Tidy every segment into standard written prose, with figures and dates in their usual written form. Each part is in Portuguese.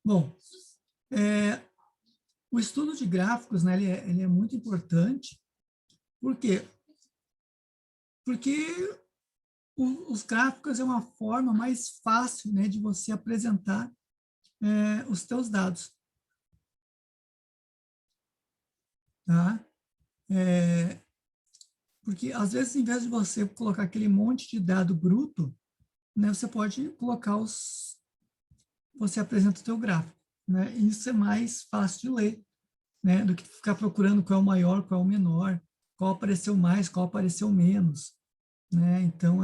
Bom, o estudo de gráficos, né, ele é muito importante. Por quê? Porque os gráficos é uma forma mais fácil, né, de você apresentar os teus dados. Tá? Porque, às vezes, em vez de você colocar aquele monte de dado bruto, né, você pode colocar você apresenta o teu gráfico. Né? E isso é mais fácil de ler, né, do que ficar procurando qual é o maior, qual é o menor, qual apareceu mais, qual apareceu menos. Né? Então,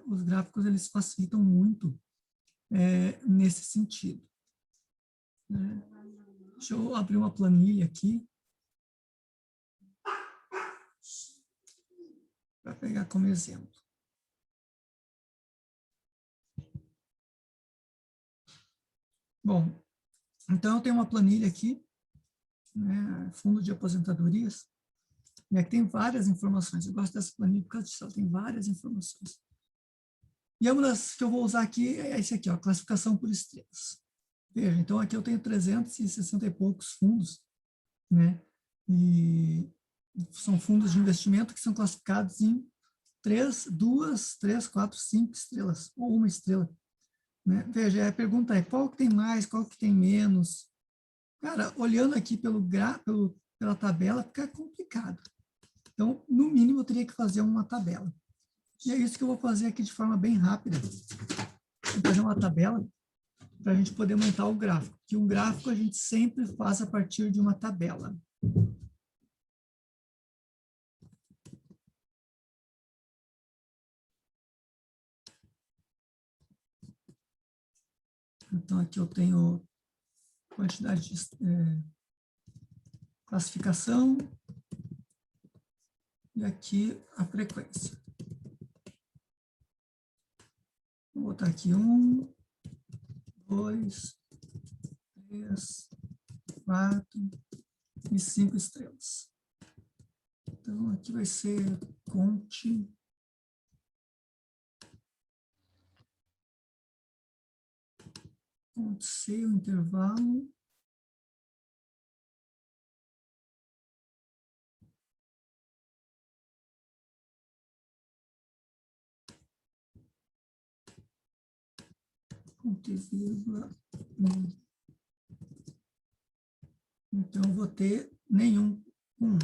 os gráficos eles facilitam muito nesse sentido. Né? Deixa eu abrir uma planilha aqui para pegar como exemplo. Bom, então eu tenho uma planilha aqui, né, fundo de aposentadorias, né, que tem várias informações. Eu gosto dessa planilha porque ela tem várias informações. E uma das que eu vou usar aqui é esse aqui, ó, classificação por estrelas. Veja, então aqui eu tenho 360 e poucos fundos, né? E são fundos de investimento que são classificados em 2, 3, 4, 5 estrelas, ou uma estrela. Né? Veja, a pergunta é qual que tem mais, qual que tem menos. Cara, olhando aqui pela tabela, fica complicado. Então, no mínimo, eu teria que fazer uma tabela. E é isso que eu vou fazer aqui de forma bem rápida. Vou fazer uma tabela para a gente poder montar o gráfico. Que um gráfico a gente sempre faz a partir de uma tabela. Então, aqui eu tenho quantidade de classificação e aqui a frequência. Vou botar aqui 1, 2, 3, 4 e 5 estrelas. Então, aqui vai ser Conte. Conte C, o intervalo. Conte vírgula 1. Então, eu vou ter nenhum com 1.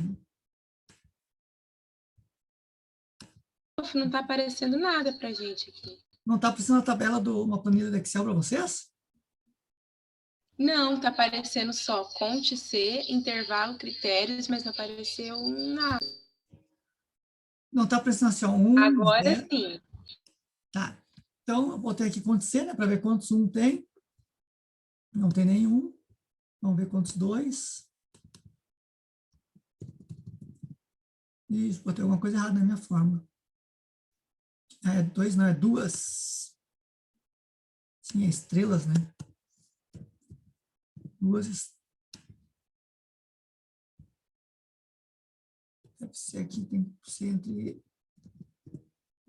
Não está aparecendo nada para a gente aqui. Não está aparecendo a tabela de uma planilha do Excel para vocês? Não, está aparecendo só Conte C, intervalo, critérios, mas não apareceu nada. Não está aparecendo assim, ó, 1, Agora 0. sim. Tá. Então, eu botei aqui Conte C, né, para ver quantos 1 tem. Não tem nenhum. Vamos ver quantos 2. Isso, botei alguma coisa errada na minha fórmula. 2 não, é 2. Sim, é estrelas, né? 2. Deve ser aqui, tem que ser entre...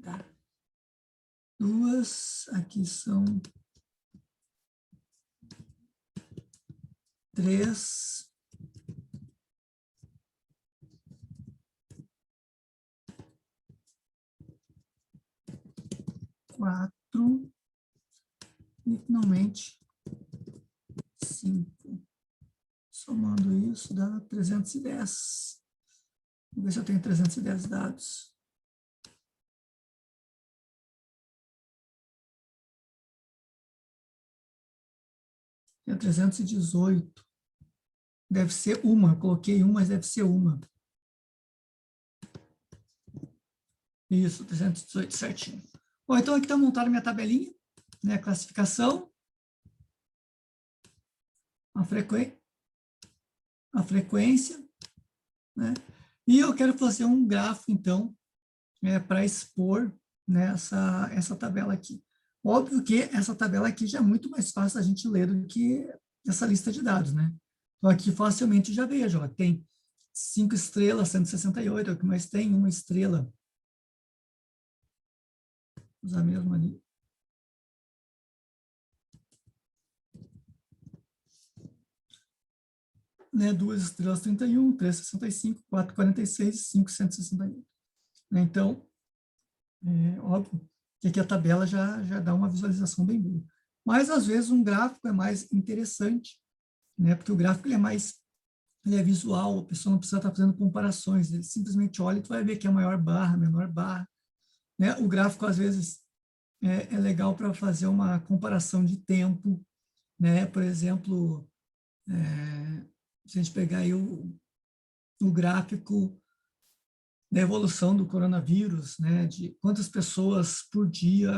Tá. 2, aqui são 3. 4 e, finalmente, 5. Somando isso, dá 310. Vamos ver se eu tenho 310 dados. Tenho 318. Deve ser uma. Coloquei uma, mas deve ser uma. Isso, 318 certinho. Bom, então aqui está montada a minha tabelinha, né? A classificação, a frequência, né? E eu quero fazer um gráfico, então, para expor, né, essa tabela aqui. Óbvio que essa tabela aqui já é muito mais fácil a gente ler do que essa lista de dados, né? Então, aqui facilmente já vejo, ó, tem 5 estrelas, 168, é o que mais tem, 1 estrela. Vou usar mesmo ali. né, 2 estrelas 31, 3,65, 4,46 e 5,168. Né? Então, óbvio que aqui a tabela já dá uma visualização bem boa. Mas, às vezes, um gráfico é mais interessante, né? Porque o gráfico ele é visual, a pessoa não precisa estar fazendo comparações, ele simplesmente olha e tu vai ver que é a maior barra, a menor barra. Né? O gráfico, às vezes, é legal para fazer uma comparação de tempo, né? Por exemplo, se a gente pegar aí o gráfico da evolução do coronavírus, né, de quantas pessoas por dia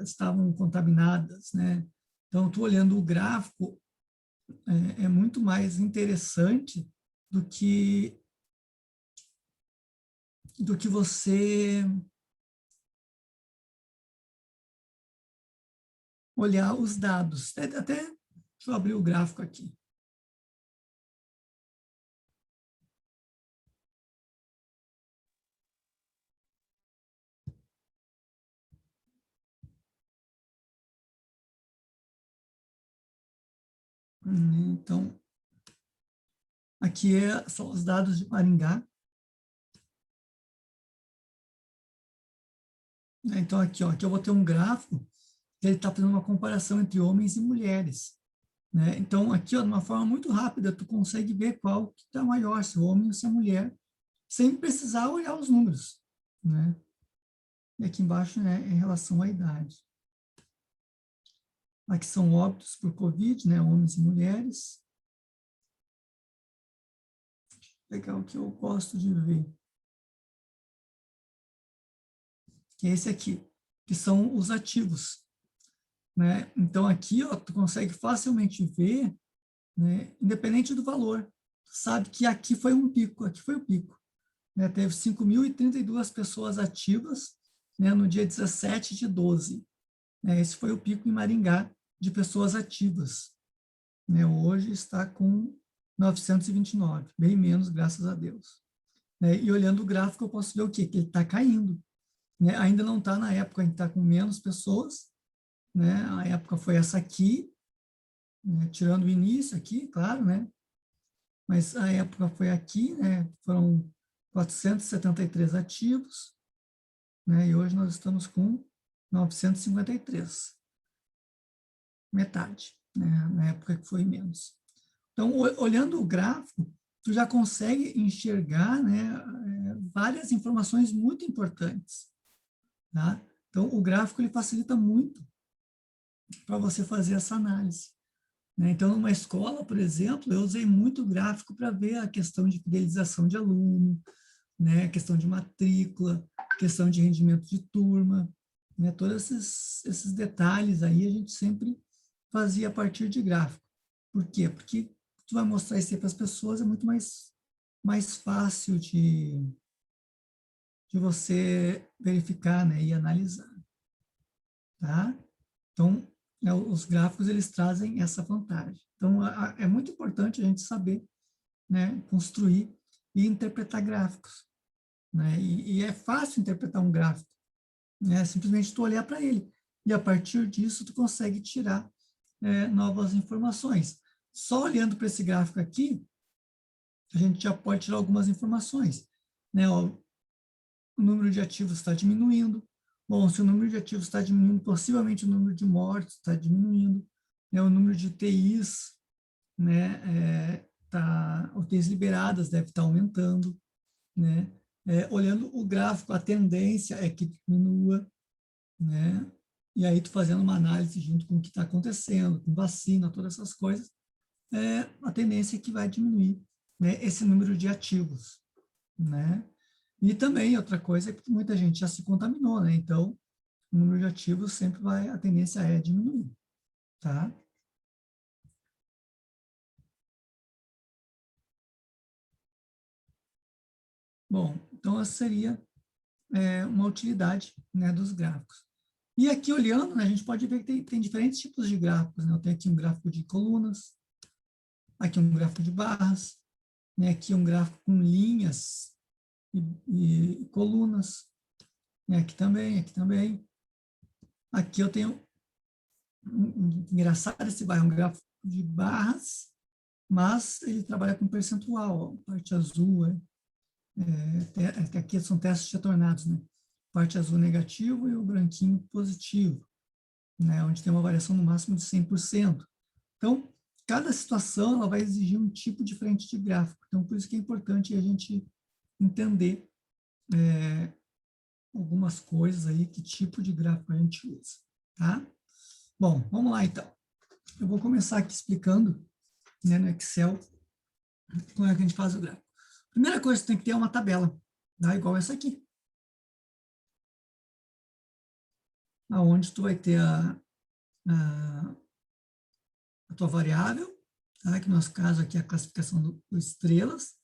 estavam contaminadas, né? Então, tu olhando o gráfico é muito mais interessante do que você olhar os dados. Deixa eu abrir o gráfico aqui. Então, aqui são os dados de Maringá. Então, aqui eu vou ter um gráfico que ele está fazendo uma comparação entre homens e mulheres. Né? Então, aqui, ó, de uma forma muito rápida, tu consegue ver qual que está maior, se o homem ou se a mulher, sem precisar olhar os números. Né? E aqui embaixo, né, em relação à idade. Aqui são óbitos por Covid, né, homens e mulheres. Legal, que eu gosto de ver. Que é esse aqui, que são os ativos. Né? Então, aqui, ó, tu consegue facilmente ver, né, independente do valor. Sabe que aqui foi um pico, aqui foi o pico. Né? Teve 5.032 pessoas ativas, né, no dia 17/12. Né? Esse foi o pico em Maringá de pessoas ativas. Né? Hoje está com 929, bem menos, graças a Deus. Né? E olhando o gráfico, eu posso ver o quê? Que ele está caindo. Né? Ainda não está na época em que está com menos pessoas. Né? A época foi essa aqui, né? Tirando o início aqui, claro, né? Mas a época foi aqui, né? Foram 473 ativos, né? E hoje nós estamos com 953, metade, né? Na época que foi menos. Então, olhando o gráfico, tu já consegue enxergar, né, várias informações muito importantes, tá? Então, o gráfico ele facilita muito para você fazer essa análise. Né? Então, numa escola, por exemplo, eu usei muito gráfico para ver a questão de fidelização de aluno, né? Questão de matrícula, questão de rendimento de turma, né? Todos esses detalhes aí a gente sempre fazia a partir de gráfico. Por quê? Porque tu vai mostrar isso aí para as pessoas, é muito mais fácil de você verificar, né? E analisar, tá? Então, né, os gráficos, eles trazem essa vantagem. Então, é muito importante a gente saber, né, construir e interpretar gráficos. Né? E é fácil interpretar um gráfico. Né? Simplesmente tu olhar para ele. E a partir disso, tu consegue tirar novas informações. Só olhando para esse gráfico aqui, a gente já pode tirar algumas informações. Né? Ó, o número de ativos está diminuindo. Bom, se o número de ativos está diminuindo, possivelmente o número de mortes está diminuindo. Né? O número de UTIs, né, UTIs liberadas deve estar aumentando. Né? Olhando o gráfico, a tendência é que diminua. Né? E aí tu fazendo uma análise junto com o que está acontecendo, com vacina, todas essas coisas, a tendência é que vai diminuir, né, esse número de ativos. Né? E também outra coisa é que muita gente já se contaminou, né? Então, o número de ativos sempre a tendência é diminuir, tá? Bom, então essa seria uma utilidade, né, dos gráficos. E aqui olhando, né, a gente pode ver que tem diferentes tipos de gráficos. Né? Eu tenho aqui um gráfico de colunas, aqui um gráfico de barras, né? Aqui um gráfico com linhas e colunas, né? Aqui também, aqui também. Aqui eu tenho, engraçado esse bairro, um gráfico de barras, mas ele trabalha com percentual, ó, parte azul, até aqui são testes retornados, né? Parte azul negativo e o branquinho positivo, né? Onde tem uma variação no máximo de 100%. Então, cada situação ela vai exigir um tipo diferente de gráfico. Então, por isso que é importante a gente entender algumas coisas aí, que tipo de gráfico a gente usa, tá? Bom, vamos lá então. Eu vou começar aqui explicando, né, no Excel, como é que a gente faz o gráfico. Primeira coisa, você tem que ter uma tabela, tá? Igual essa aqui. Aonde tu vai ter a tua variável, tá? Que no nosso caso aqui é a classificação do estrelas,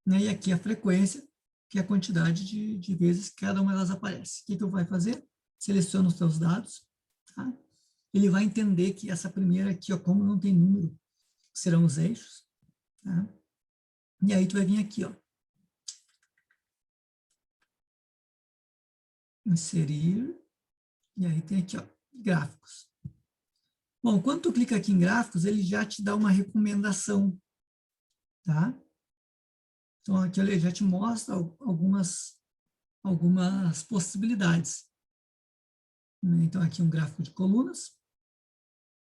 né? E aqui a frequência, que é a quantidade de vezes que cada uma delas aparece. O que tu vai fazer? Seleciona os teus dados, tá? Ele vai entender que essa primeira aqui, ó, como não tem número, serão os eixos, tá? E aí tu vai vir aqui, ó, inserir, e aí tem aqui, ó, gráficos. Bom, quando tu clica aqui em gráficos, ele já te dá uma recomendação, tá? Então, aqui ele já te mostra algumas possibilidades. Então, aqui um gráfico de colunas,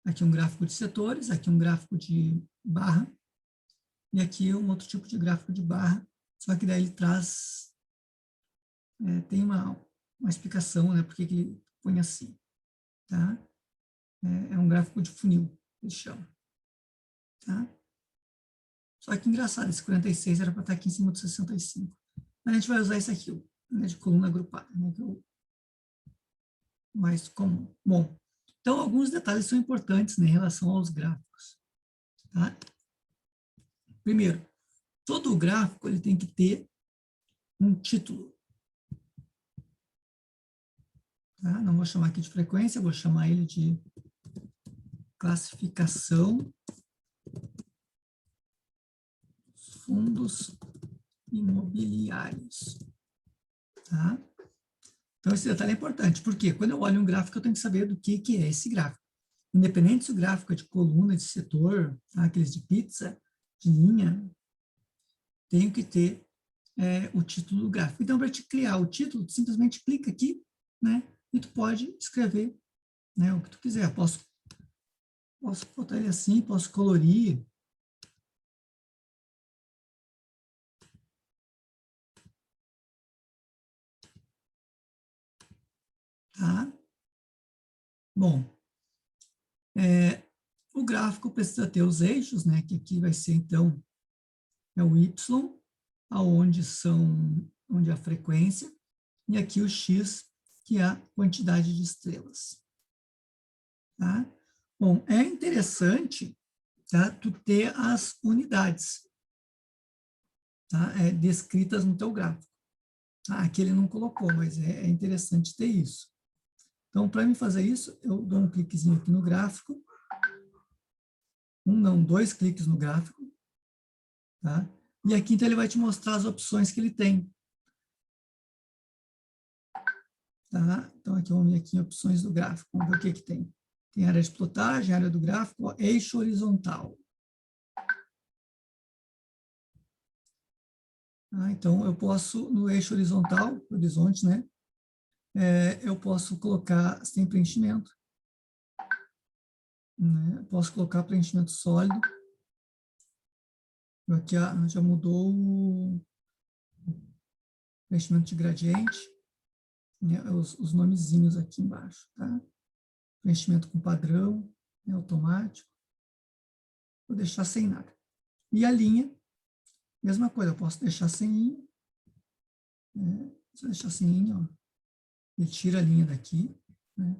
aqui um gráfico de setores, aqui um gráfico de barra, e aqui um outro tipo de gráfico de barra, só que daí ele traz, tem uma explicação, né, por que ele põe assim, tá? É um gráfico de funil, ele chama, tá? Só que engraçado, esse 46 era para estar aqui em cima do 65. Mas a gente vai usar esse aqui, né, de coluna agrupada, né, que é o mais comum. Bom, então alguns detalhes são importantes, né, em relação aos gráficos, tá? Primeiro, todo gráfico ele tem que ter um título, tá? Não vou chamar aqui de frequência, vou chamar ele de classificação fundos imobiliários, tá? Então, esse detalhe é importante, porque quando eu olho um gráfico, eu tenho que saber do que é esse gráfico. Independente se o gráfico é de coluna, de setor, tá? Aqueles de pizza, de linha, tenho que ter o título do gráfico. Então, para te criar o título, tu simplesmente clica aqui, né? E tu pode escrever, né, o que tu quiser. Posso botar ele assim, posso colorir. Tá? Bom, o gráfico precisa ter os eixos, né? Que aqui vai ser, então, o Y, onde é a frequência, e aqui o X, que é a quantidade de estrelas. Tá? Bom, é interessante, tá, tu ter as unidades, tá, descritas no teu gráfico. Tá? Aqui ele não colocou, mas é interessante ter isso. Então, para mim fazer isso, eu dou um cliquezinho aqui no gráfico, dois cliques no gráfico, tá? E aqui, então, ele vai te mostrar as opções que ele tem. Tá? Então, aqui vamos ver aqui em opções do gráfico, vamos ver o que tem. Tem área de plotagem, área do gráfico, ó, eixo horizontal. Tá? Então, eu posso, no eixo horizontal, horizonte, né? Eu posso colocar sem preenchimento. Né? Posso colocar preenchimento sólido. Aqui já mudou o preenchimento de gradiente. Né? Os nomezinhos aqui embaixo. Tá? Preenchimento com padrão, né? Automático. Vou deixar sem nada. E a linha, mesma coisa, eu posso deixar sem linha. Né? Se eu deixar sem linha, ó, ele tira a linha daqui. Né?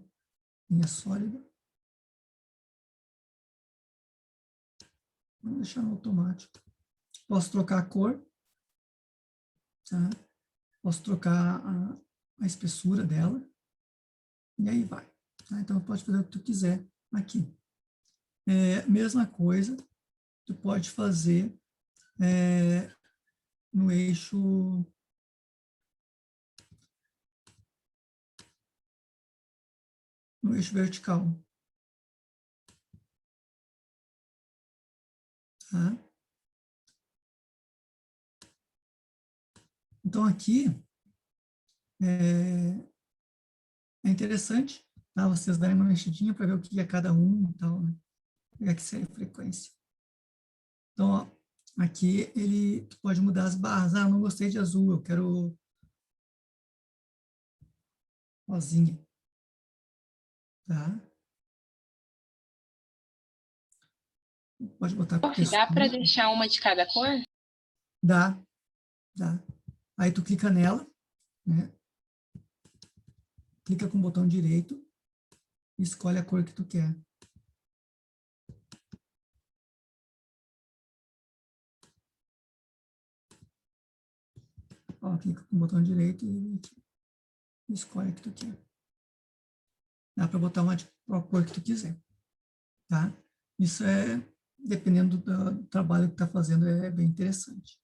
Linha sólida. Vou deixar no automático. Posso trocar a cor. Tá? Posso trocar a espessura dela. E aí vai. Tá? Então, pode fazer o que tu quiser aqui. Mesma coisa, tu pode fazer no eixo vertical. Tá? Então, aqui é interessante, tá? Vocês darem uma mexidinha para ver o que é cada um e tal, né? Pegar que seria a frequência. Então, ó, aqui tu pode mudar as barras. Ah, não gostei de azul, eu quero rosinha, tá? Pode botar com Prof, dá para textura. deixar uma de cada cor? Dá, dá. Aí tu clica nela, né? Clica com o botão direito e escolhe a cor que tu quer. Ó, clica com o botão direito e escolhe a que tu quer. Dá para botar a cor que tu quiser, tá? Isso dependendo do trabalho que tá fazendo, é bem interessante,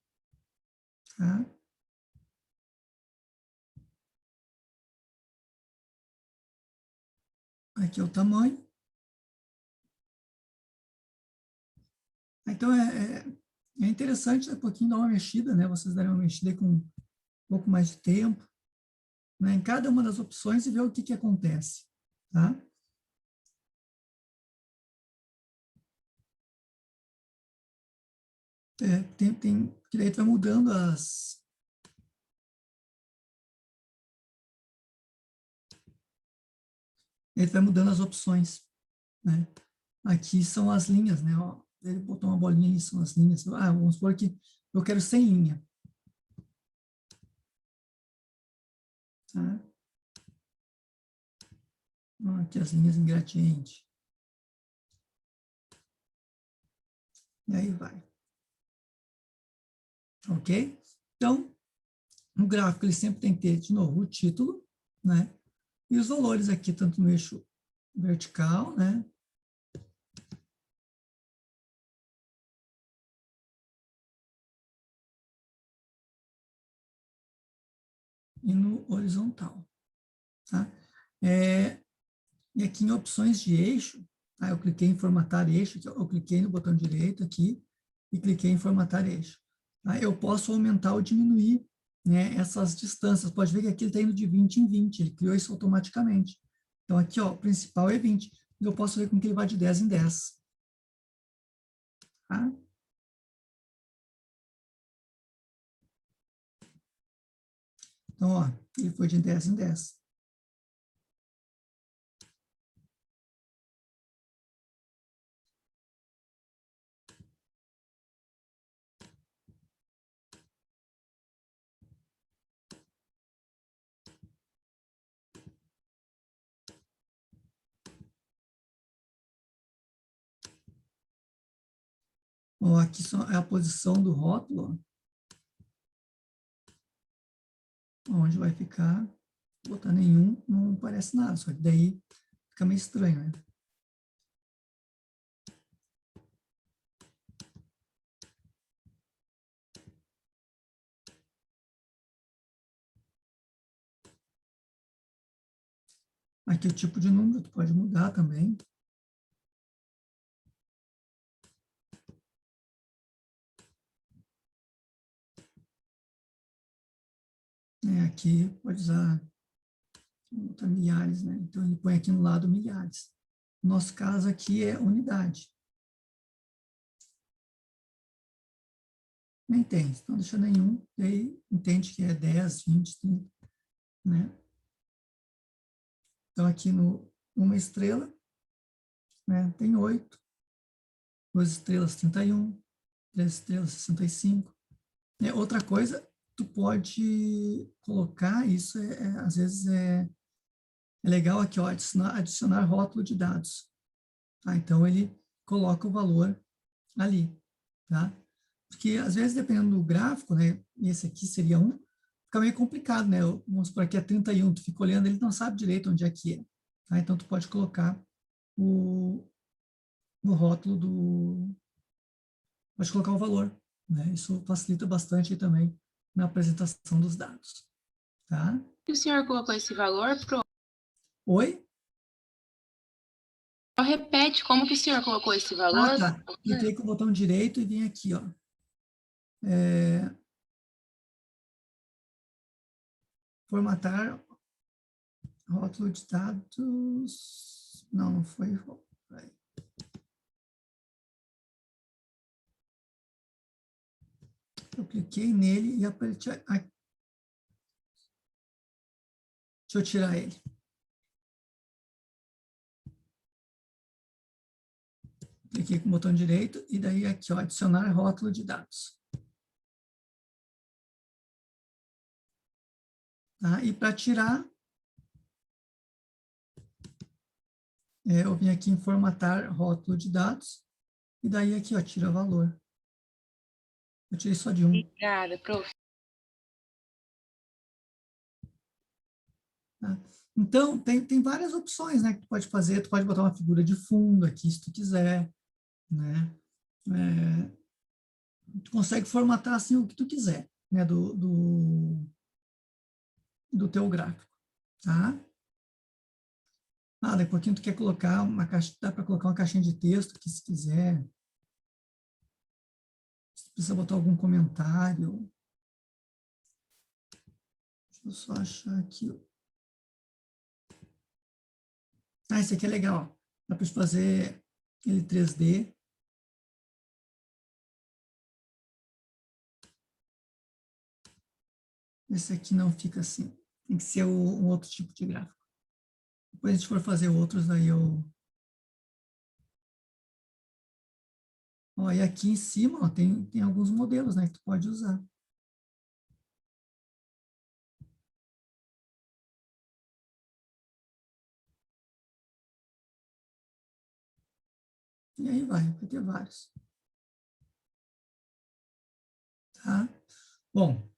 tá? Aqui é o tamanho. Então, é interessante, um pouquinho dar uma mexida, né? Vocês darem uma mexida com um pouco mais de tempo, né? Em cada uma das opções e ver o que acontece, tá? Que daí tu vai mudando as opções, né? Aqui são as linhas, né? Ó, ele botou uma bolinha ali, são as linhas. Ah, vamos supor que eu quero sem linha, tá? Ó, aqui as linhas em gradiente. E aí vai. Ok? Então, no gráfico ele sempre tem que ter, de novo, o título, né? E os valores aqui, tanto no eixo vertical, né? E no horizontal, tá? E aqui em opções de eixo, tá? Eu cliquei em formatar eixo, eu cliquei no botão direito aqui e cliquei em formatar eixo. Tá? Eu posso aumentar ou diminuir, né, essas distâncias. Pode ver que aqui ele está indo de 20 em 20, ele criou isso automaticamente. Então aqui, ó, o principal é 20. Eu posso ver com que ele vai de 10 em 10. Tá? Então, ó, ele foi de 10 em 10. Ó, aqui é a posição do rótulo, ó, onde vai ficar. Botar nenhum, não parece nada, só que daí fica meio estranho, né? Aqui o tipo de número, tu pode mudar também. Aqui pode usar milhares, né? Então ele põe aqui no lado milhares. No nosso caso aqui é unidade. Nem tem, então deixa nenhum, e aí entende que é 10, 20, 30, né? Então aqui no uma estrela, né, tem 8, 2 estrelas 31, 3 estrelas 65. Outra coisa, tu pode colocar, isso às vezes é legal aqui, ó, adicionar rótulo de dados. Tá? Então ele coloca o valor ali, tá? Porque às vezes, dependendo do gráfico, né, esse aqui seria um, fica meio complicado, né? Vamos supor aqui é 31, tu fica olhando, ele não sabe direito onde é que é. Tá? Então tu pode colocar o rótulo pode colocar o valor, né? Isso facilita bastante também na apresentação dos dados, tá? E o senhor colocou esse valor pro Oi? Repete, como que o senhor colocou esse valor? Ah, tá. Cliquei com o botão direito e vim aqui, ó. Formatar rótulo de dados. Não, não foi. Eu cliquei nele e apertei. Deixa eu tirar ele. Cliquei com o botão direito e daí aqui, ó, adicionar rótulo de dados. Tá? E para tirar, eu vim aqui em formatar rótulo de dados e daí aqui, ó, tira valor. Eu tirei só de um. Obrigada, prof. Tá? Então, tem várias opções, né, que tu pode fazer. Tu pode botar uma figura de fundo aqui, se tu quiser, né? Tu consegue formatar, assim, o que tu quiser, né, do teu gráfico, tá? Ah, daqui a pouquinho tu quer colocar uma caixa, dá para colocar uma caixinha de texto aqui, se quiser. Se precisa botar algum comentário. Deixa eu só achar aqui. Ah, esse aqui é legal. Dá para fazer ele 3D. Esse aqui não fica assim. Tem que ser um outro tipo de gráfico. Depois a gente for fazer outros, aí eu... Ó, e aqui em cima, ó, tem alguns modelos, né, que tu pode usar. E aí vai ter vários. Tá? Bom,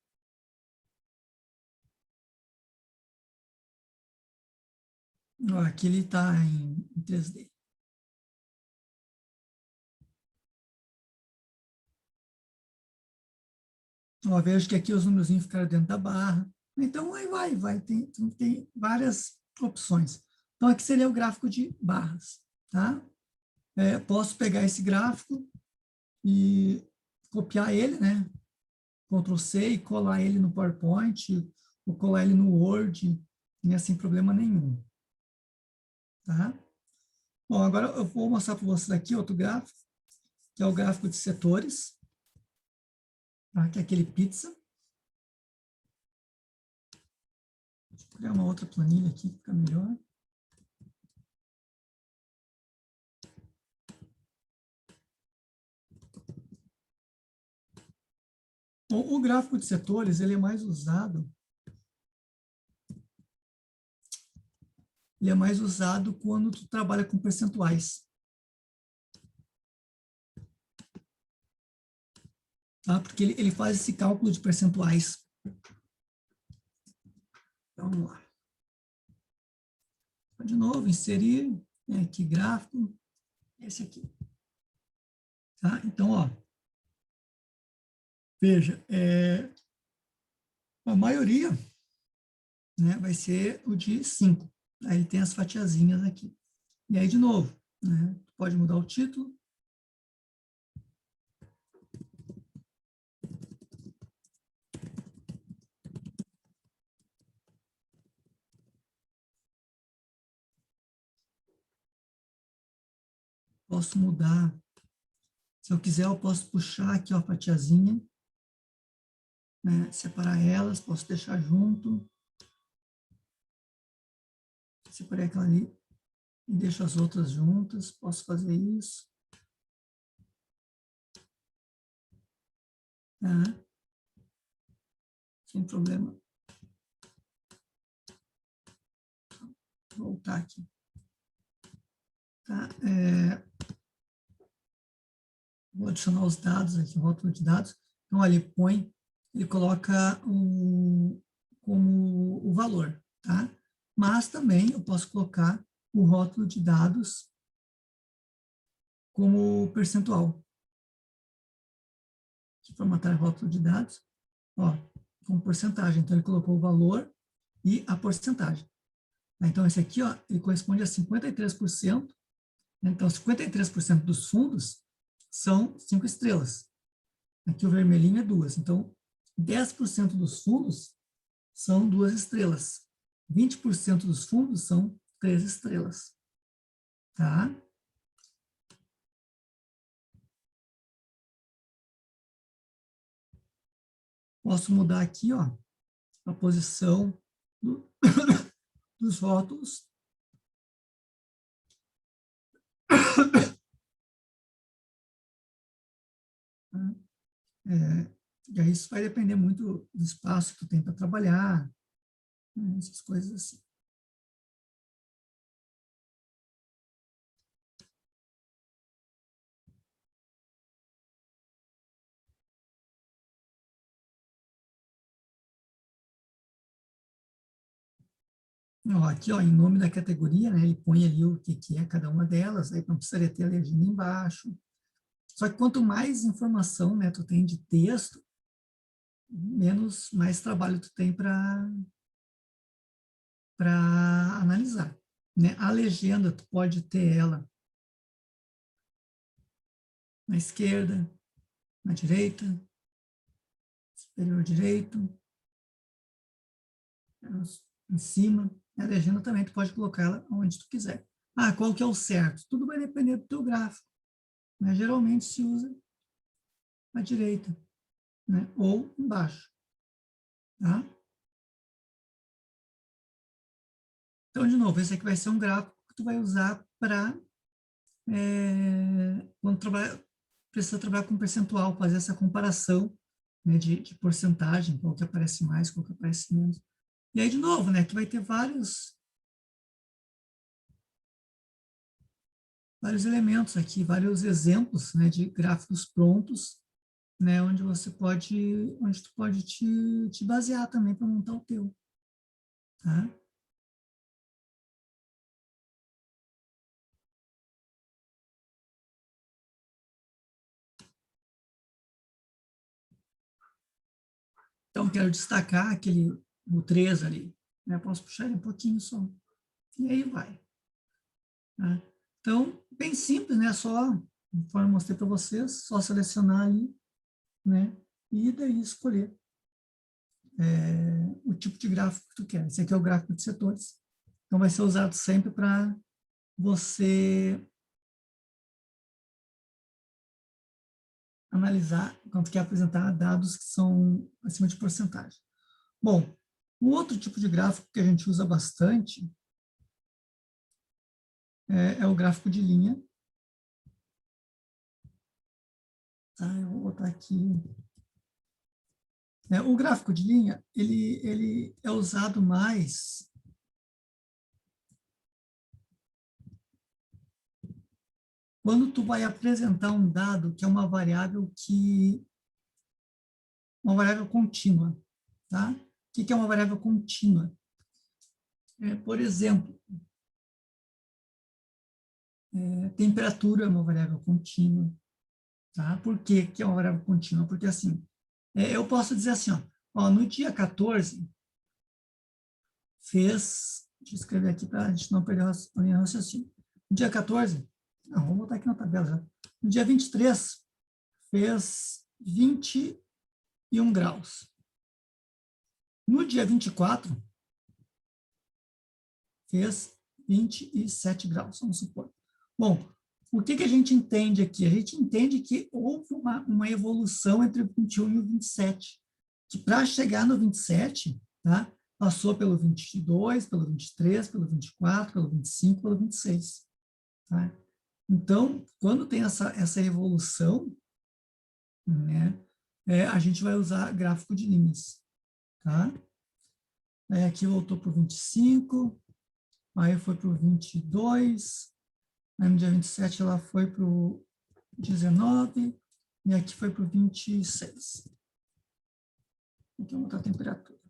ó, aqui ele está em 3D. Ó, vejo que aqui os números ficaram dentro da barra. Então, aí vai. Tem várias opções. Então, aqui seria o gráfico de barras. Tá? Posso pegar esse gráfico e copiar ele, né? Ctrl C e colar ele no PowerPoint, ou colar ele no Word, nem sem problema nenhum. Tá? Bom, agora eu vou mostrar para vocês aqui outro gráfico, que é o gráfico de setores, tá? Que é aquele pizza. Deixa eu criar uma outra planilha aqui, que fica melhor. Bom, o gráfico de setores ele é mais usado quando tu trabalha com percentuais. Tá? Porque ele faz esse cálculo de percentuais. Então, vamos lá. De novo, inserir, aqui gráfico, esse aqui. Tá? Então, ó, veja, a maioria, né, vai ser o de 5. Aí tem as fatiazinhas aqui. E aí, de novo, né, pode mudar o título. Posso mudar. Se eu quiser, eu posso puxar aqui ó, a fatiazinha, né, separar elas, posso deixar junto. Separei aquela ali e deixo as outras juntas. Posso fazer isso. Tá? Sem problema. Vou voltar aqui. Tá? Vou adicionar os dados aqui, o rótulo de dados. Então, ali ele coloca como o valor, tá? Mas também eu posso colocar o rótulo de dados como percentual. Deixa eu formatar rótulo de dados, ó, como porcentagem. Então, ele colocou o valor e a porcentagem. Então, esse aqui, ó, ele corresponde a 53% Então, 53% dos fundos são 5 estrelas. Aqui o vermelhinho é 2. Então, 10% dos fundos são 2 estrelas. 20% dos fundos são 3 estrelas. Tá? Posso mudar aqui, ó, a posição dos rótulos. E aí isso vai depender muito do espaço que tu tem para trabalhar, né, essas coisas assim. Ó, aqui, ó, em nome da categoria, né, ele põe ali o que é cada uma delas, aí não precisaria ter a legenda embaixo. Só que quanto mais informação, né, tu tem de texto, mais trabalho tu tem para analisar, né? A legenda, tu pode ter ela na esquerda, na direita, superior direito, em cima. A legenda também, tu pode colocar ela onde tu quiser. Ah, qual que é o certo? Tudo vai depender do teu gráfico. Né? Geralmente se usa à direita, né? Ou embaixo. Tá? Então, de novo, esse aqui vai ser um gráfico que tu vai usar para quando precisa trabalhar com percentual, fazer essa comparação, né, de porcentagem, qual que aparece mais, qual que aparece menos. E aí, de novo, né, que vai ter vários elementos aqui, vários exemplos, né, de gráficos prontos, né, onde tu pode te basear também para montar o teu, tá? Então, quero destacar o 3 ali, né, posso puxar ele um pouquinho só, e aí vai. Tá? Então, bem simples, né, só, conforme eu mostrei para vocês, só selecionar ali, né, e daí escolher o tipo de gráfico que tu quer. Esse aqui é o gráfico de setores. Então, vai ser usado sempre para você analisar quando quer apresentar dados que são acima de porcentagem. Bom, o outro tipo de gráfico que a gente usa bastante é o gráfico de linha. Tá, eu vou botar aqui. O gráfico de linha, ele é usado mais quando tu vai apresentar um dado que é uma variável contínua, tá? O que é uma variável contínua? Por exemplo, temperatura é uma variável contínua, tá? Por que é uma variável contínua? Porque assim, eu posso dizer assim, ó, no dia 14 deixa eu escrever aqui para a gente não perder a linha de raciocínio. No dia 14, não, vamos botar aqui na tabela já. No dia 23 fez 21 graus. No dia 24 fez 27 graus, vamos supor. Bom, o que a gente entende aqui? A gente entende que houve uma evolução entre o 21 e o 27, que para chegar no 27, tá, passou pelo 22, pelo 23, pelo 24, pelo 25, pelo 26. Tá? Então, quando tem essa evolução, né, a gente vai usar gráfico de linhas. Tá? Aí aqui voltou para o 25, aí foi para o 22, aí no dia 27 ela foi para o 19, e aqui foi para o 26. Então, vou botar a temperatura.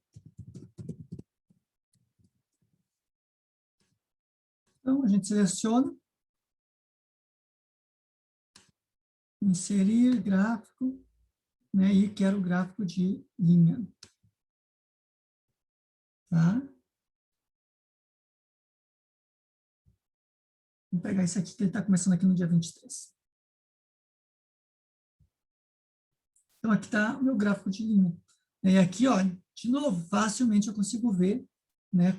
Então, a gente seleciona, inserir gráfico, né, e quero o gráfico de linha. Tá? Vou pegar esse aqui, que ele está começando aqui no dia 23. Então, aqui está o meu gráfico de linha. E aqui, ó, de novo, facilmente eu consigo ver, né,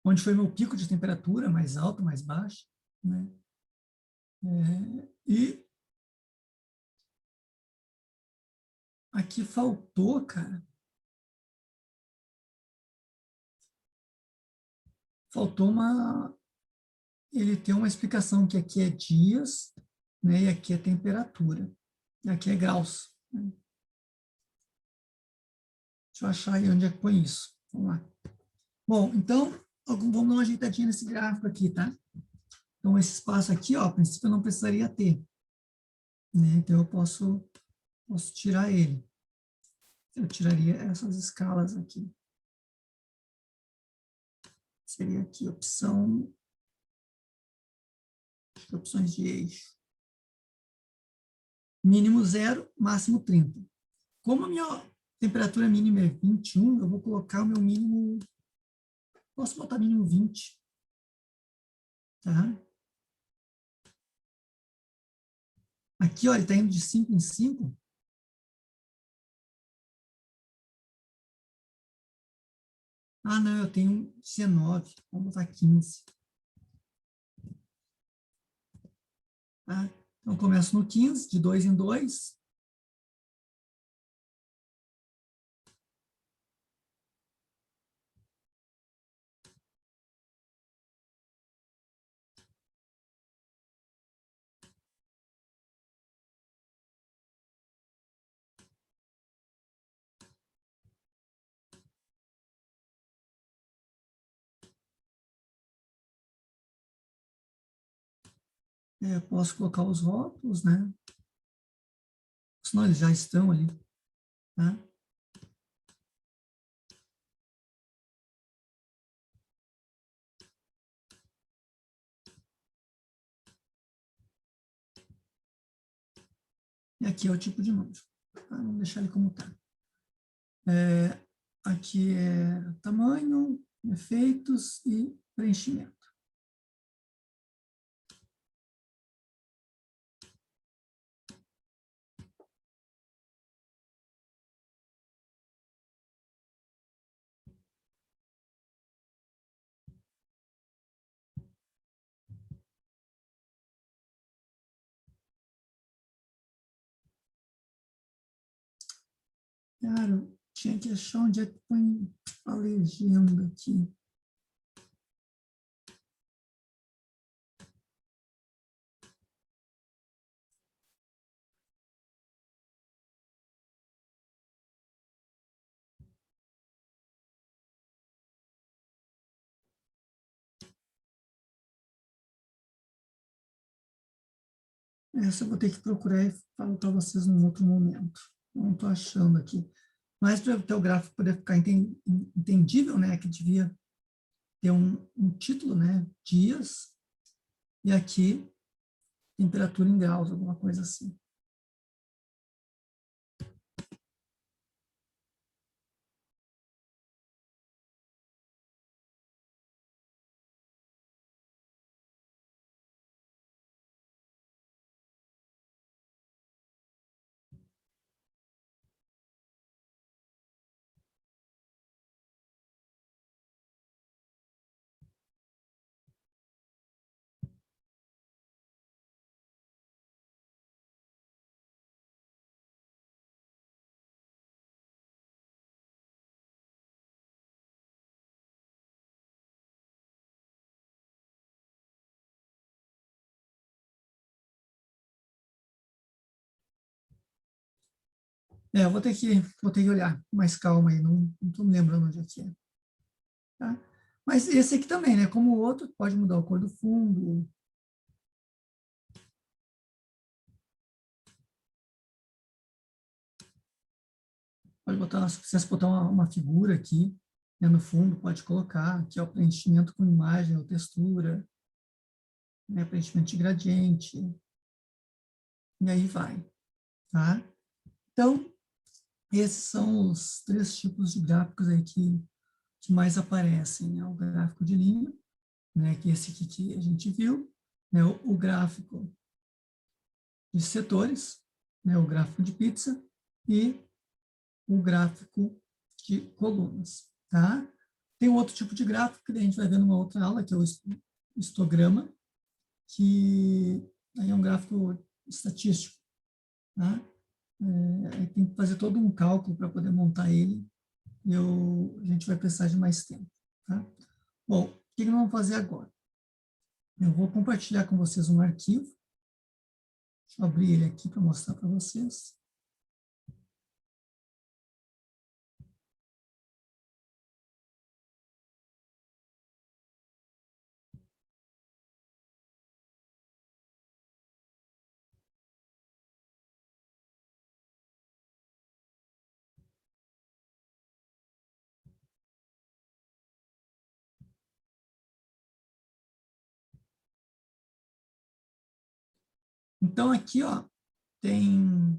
onde foi meu pico de temperatura, mais alto, mais baixo, né? E aqui faltou, cara, faltou ele tem uma explicação que aqui é dias, né, e aqui é temperatura, e aqui é graus, né? Deixa eu achar aí onde é que põe isso. Vamos lá. Bom, então, vamos dar uma ajeitadinha nesse gráfico aqui, tá? Então, esse espaço aqui, ó, a princípio eu não precisaria ter, né? Então, eu posso tirar ele. Eu tiraria essas escalas aqui. Seria aqui opções de eixo. Mínimo 0, máximo 30. Como a minha temperatura mínima é 21, eu vou colocar o meu mínimo, posso botar mínimo 20, tá? Aqui, ó, ele está indo de 5 em 5. Ah, não, eu tenho 19, vamos botar 15. Tá? Então, eu começo no 15, de 2 em 2. Posso colocar os rótulos, né? Senão eles já estão ali, tá? E aqui é o tipo de número. Tá? Vamos deixar ele como está. Aqui é tamanho, efeitos e preenchimento. Cara, eu tinha que achar onde é que põe a legenda aqui. Essa eu vou ter que procurar e falo para vocês num outro momento. Não estou achando aqui. Mas para o teu gráfico poder ficar entendível, né, que devia ter um título, né, dias, e aqui temperatura em graus, alguma coisa assim. Eu vou ter que olhar mais calma aí, não estou me lembrando onde é que é. Tá? Mas esse aqui também, né? Como o outro, pode mudar a cor do fundo. Pode botar, se quiser botar uma figura aqui, né, no fundo, pode colocar. Aqui é o preenchimento com imagem ou textura, né, preenchimento de gradiente. E aí vai. Tá? Então, esses são os 3 tipos de gráficos aí que que mais aparecem é o gráfico de linha, né, que é esse aqui que a gente viu, né, o gráfico de setores, né, o gráfico de pizza e o gráfico de colunas, tá? Tem um outro tipo de gráfico que a gente vai ver numa outra aula, que é o histograma, que aí é um gráfico estatístico, tá? Tem que fazer todo um cálculo para poder montar ele, e a gente vai precisar de mais tempo, tá? Bom, o que nós vamos fazer agora? Eu vou compartilhar com vocês um arquivo. Deixa eu abrir ele aqui para mostrar para vocês. Então, aqui, ó, tem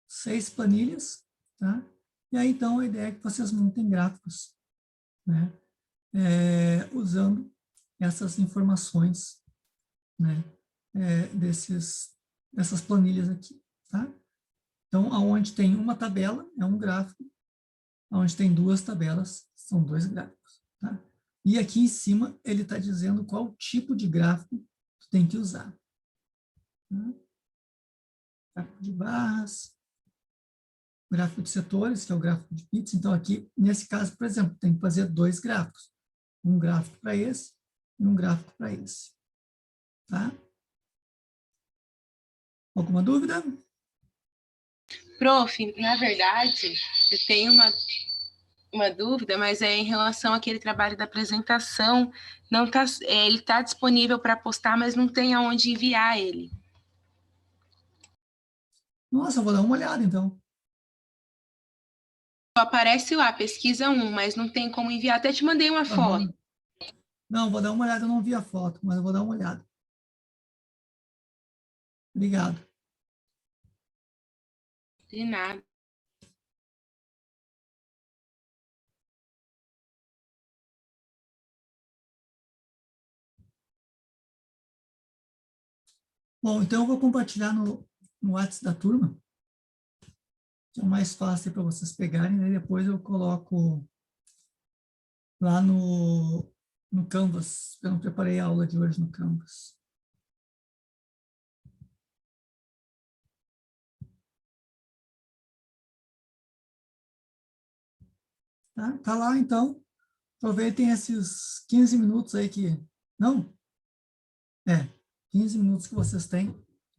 6 planilhas, tá? E aí, então, a ideia é que vocês montem gráficos, né? Usando essas informações, né? Dessas planilhas aqui, tá? Então, aonde tem uma tabela, é um gráfico. Aonde tem 2 tabelas, são 2 gráficos, tá? E aqui em cima, ele está dizendo qual tipo de gráfico tu tem que usar. Tá? Gráfico de barras, gráfico de setores, que é o gráfico de pizza. Então, aqui, nesse caso, por exemplo, tem que fazer 2 gráficos. Um gráfico para esse e um gráfico para esse. Tá? Alguma dúvida? Prof, na verdade, eu tenho uma dúvida, mas é em relação àquele trabalho da apresentação. Não tá, ele está disponível para postar, mas não tem aonde enviar ele. Nossa, eu vou dar uma olhada, então. Só aparece lá, pesquisa 1, mas não tem como enviar. Até te mandei uma foto. Uhum. Não, vou dar uma olhada, eu não vi a foto, mas eu vou dar uma olhada. Obrigado. De nada. Bom, então eu vou compartilhar no WhatsApp da turma, que é o mais fácil para vocês pegarem, né? Depois eu coloco lá no Canvas. Eu não preparei a aula de hoje no Canvas. Tá lá, então. Aproveitem esses 15 minutos aí que... Não? 15 minutos que vocês têm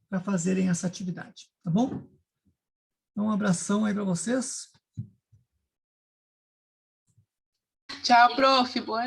para fazerem essa atividade, tá bom? Então, um abração aí para vocês. Tchau, prof. Boa noite.